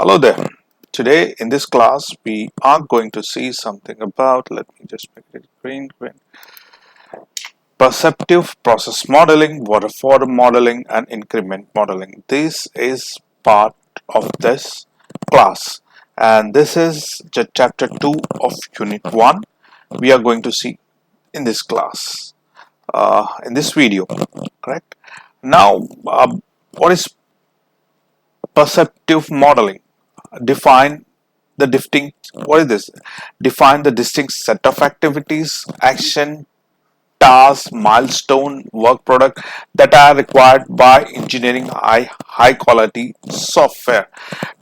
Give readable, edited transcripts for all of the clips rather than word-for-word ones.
Hello there. Today in this class we are going to see something about, let me just make it green, perceptive process modeling, waterfall modeling and increment modeling. This is part of this class and this is chapter 2 of unit 1 we are going to see in this class, in this video, correct? Now, what is perceptive modeling? Define the distinct, what is this? Define the distinct set of activities, action, task, milestone, work product that are required by engineering high quality software.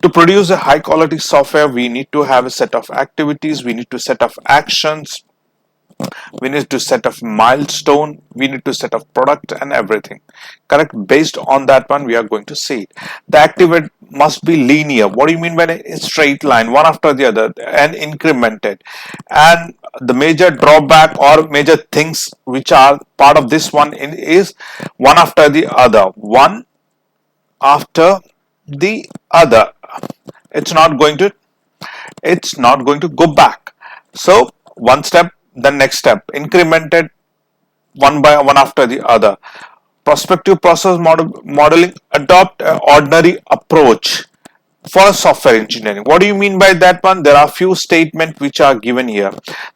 To produce a high quality software, we need to have a set of activities, we need to set of actions, we need to set up milestone, we need to set up product and everything, correct? Based on that one we are going to see it. The activity must be linear. What do you mean by a straight line, one after the other, and incremented? And the major drawback or major things which are part of this one is one after the other, one after the other. It's not going to go back. So one step, the next step, incremented one by one after the other. Prospective process modeling adopt an ordinary approach for software engineering. What do you mean by that one? There are few statements which are given here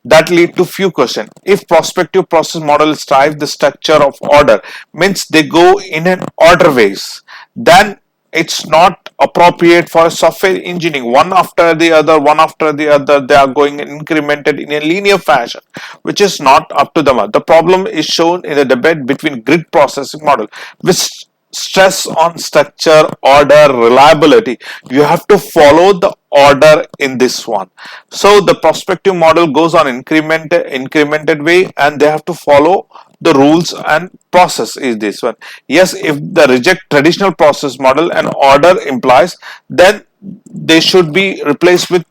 that lead to few questions. If prospective process model strive the structure of order, means they go in an order ways, then it's not appropriate for software engineering. One after the other, one after the other, they are going incremented in a linear fashion, which is not up to them. The problem is shown in the debate between grid processing model, which stress on structure, order, reliability. You have to follow the order in this one. So the prospective model goes on incremented way, and they have to follow the rules and process is this one. Yes, if the reject traditional process model and order implies, then they should be replaced with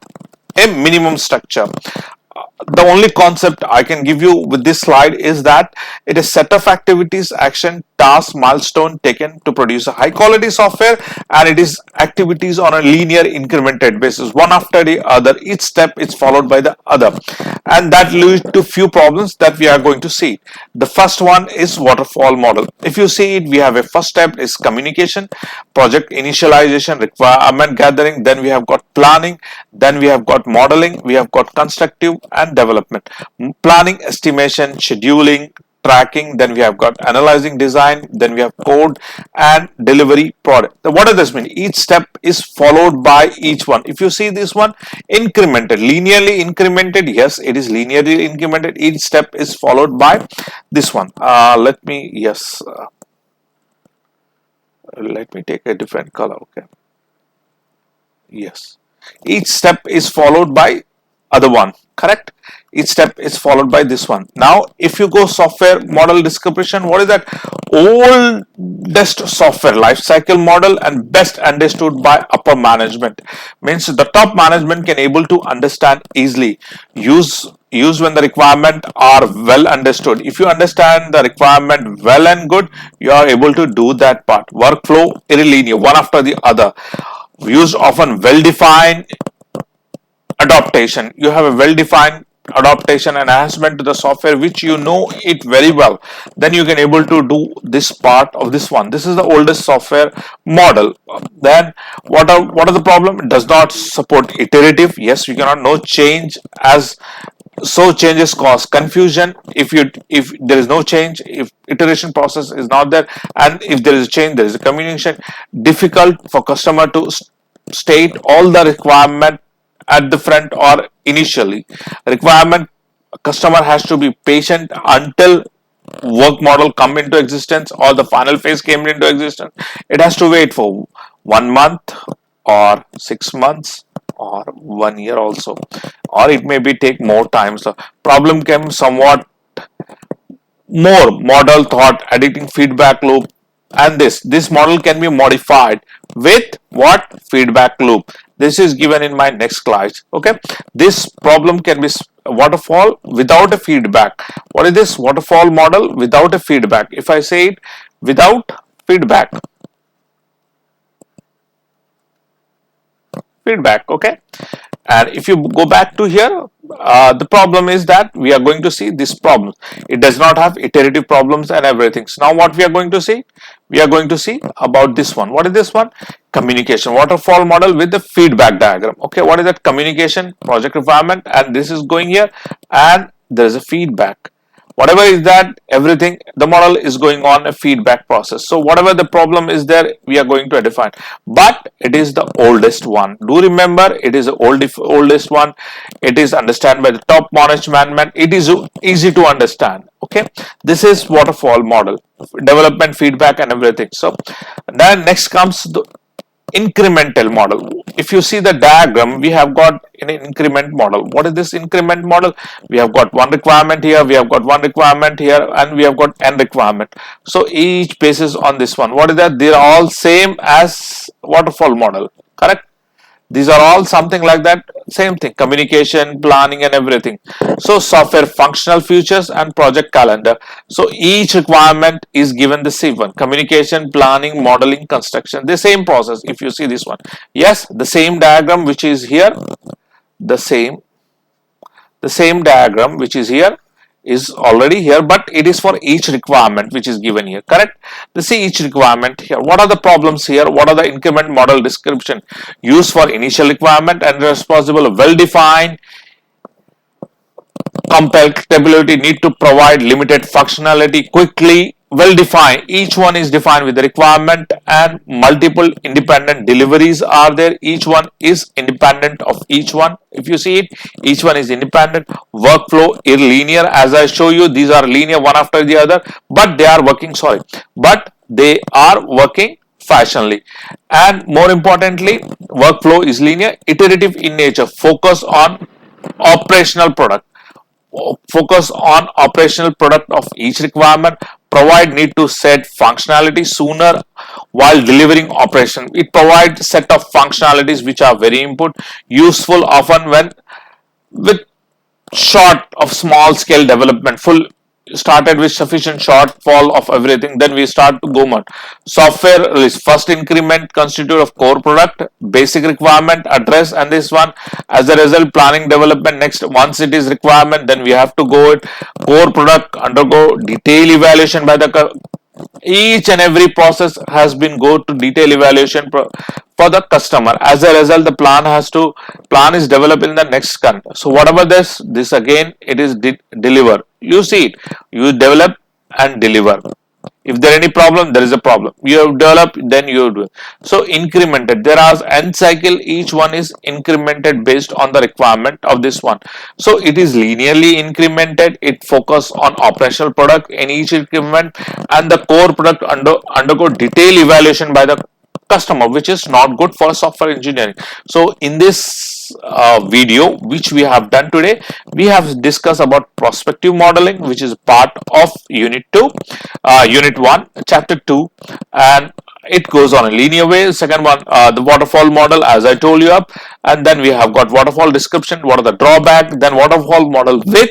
a minimum structure. The only concept I can give you with this slide is that it is set of activities, action, task, milestone taken to produce a high quality software, and it is activities on a linear incremented basis, one after the other. Each step is followed by the other, and that leads to few problems that we are going to see. The first one is waterfall model. If you see it, we have a first step is communication, project initialization, requirement gathering, then we have got planning, then we have got modeling, we have got constructive and development. Planning, estimation, scheduling, tracking, then we have got analyzing, design, then we have code and delivery product. So what does this mean? Each step is followed by each one. If you see this one, incremented, linearly incremented, yes, it is linearly incremented. Each step is followed by this one. Let me take a different color. Okay, yes, each step is followed by other one, correct? Each step is followed by this one. Now if you go software model description, what is that? Oldest software lifecycle model and best understood by upper management, means the top management can able to understand easily, use when the requirement are well understood. If you understand the requirement well and good, you are able to do that part. Workflow linear, one after the other, used often well defined adaptation. You have a well defined adaptation and enhancement to the software which you know it very well, then you can able to do this part of this one. This is the oldest software model. Then what are the problem? It does not support iterative. Yes, we cannot no change, as so changes cause confusion. If there is no change, if iteration process is not there, and if there is a change, there is a communication. Difficult for customer to state all the requirement at the front or initially. Requirement, customer has to be patient until work model come into existence or the final phase came into existence. It has to wait for 1 month or 6 months or 1 year also, or it may be take more time. So problem came somewhat more model thought, editing, feedback loop, and this model can be modified with what? Feedback loop. This is given in my next slide. Okay, this problem can be waterfall without a feedback. What is this? Waterfall model without a feedback. If I say it without feedback, feedback. Okay, and if you go back to here, the problem is that we are going to see this problem. It does not have iterative problems and everything. So now what we are going to see, we are going to see about this one. What is this one? Communication waterfall model with the feedback diagram. Okay, what is that? Communication, project requirement, and this is going here, and there is a feedback. Whatever is that, everything, the model is going on a feedback process. So whatever the problem is there, we are going to define, but it is the oldest one. Do remember, it is the oldest one. It is understood by the top management. It is easy to understand. Okay, this is waterfall model, development, feedback, and everything. So then next comes the incremental model. If you see the diagram, we have got an increment model. What is this increment model? We have got one requirement here, we have got one requirement here, and we have got n requirement. So each basis on this one. What is that? They are all same as waterfall model, correct? These are all something like that, same thing, communication, planning, and everything. So software functional features and project calendar. So each requirement is given the same one: communication, planning, modeling, construction, the same process. If you see this one, yes, the same diagram which is here, the same diagram which is here is already here, but it is for each requirement which is given here, correct? Let's see each requirement here. What are the problems here? What are the increment model description? Used for initial requirement and responsible, well defined, compatibility, need to provide limited functionality quickly, well defined. Each one is defined with the requirement, and multiple independent deliveries are there. Each one is independent of each one. If you see it, each one is independent. Workflow is linear. As I show you, these are linear one after the other, but they are working, but they are working fashionably. And more importantly, workflow is linear, iterative in nature, operational product focus on operational product of each requirement, provide need to set functionality sooner while delivering operation. It provides set of functionalities which are very important, useful often when with short of small scale development. Full started with sufficient shortfall of everything, then we start to go more. Software release, first increment constitute of core product, basic requirement address, and this one as a result planning development. Next, once it is requirement, then we have to go it core product undergo detail evaluation by the each and every process has been go to detail evaluation for the customer. As a result, the plan is developed in the next count. So whatever this again it is deliver. You see it, you develop and deliver. If there any problem, there is a problem. You have developed, then you do it. So incremented. There are n cycle. Each one is incremented based on the requirement of this one. So it is linearly incremented. It focus on operational product in each increment, and the core product undergo detailed evaluation by the customer, which is not good for software engineering. So in this video which we have done today, we have discussed about prospective modeling, which is part of unit 1 chapter 2, and it goes on a linear way. Second one, the waterfall model, as I told you up, and then we have got waterfall description, what are the drawback, then waterfall model with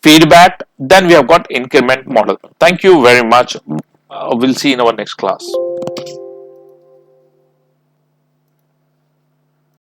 feedback, then we have got increment model. Thank you very much. We'll see in our next class.